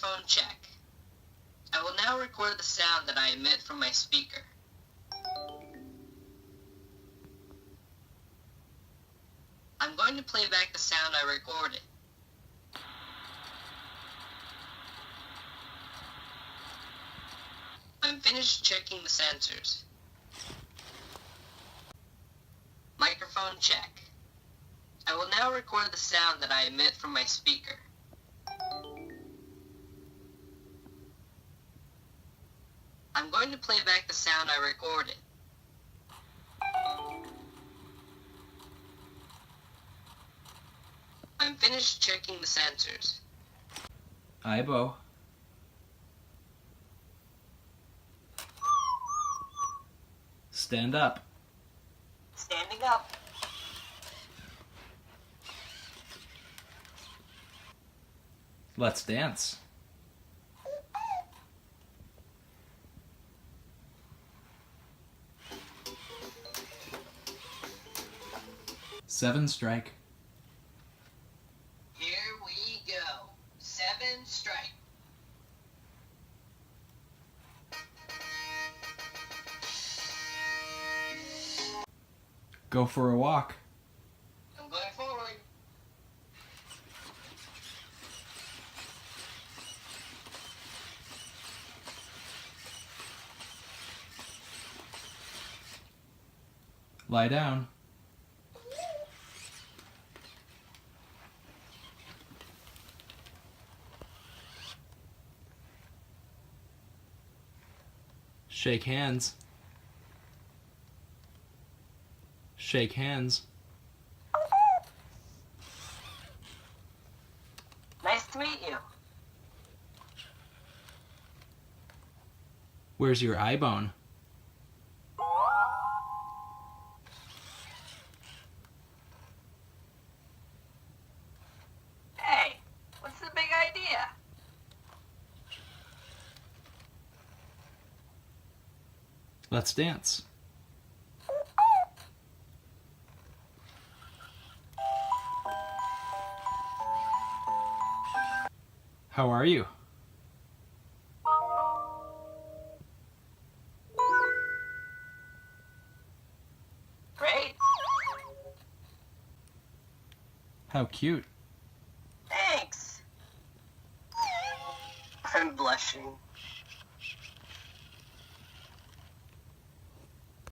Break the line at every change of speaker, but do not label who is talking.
Microphone check. I will now record the sound that I emit from my speaker. I'm going to play back the sound I recorded. I'm finished checking the sensors. Microphone check. I will now record the sound that I emit from my speaker. I'm going to play back the sound I recorded. I'm finished checking the sensors.
Aibo. Stand up.
Standing up.
Let's dance. Seven strike.
Here we go. 7 strike.
Go for a walk.
I'm going forward.
Lie down. Shake hands. Shake hands.
Nice to meet you.
Where's your eye bone?
Hey, what's the big idea?
Let's dance. How are you?
Great.
How cute.
Thanks. I'm blushing.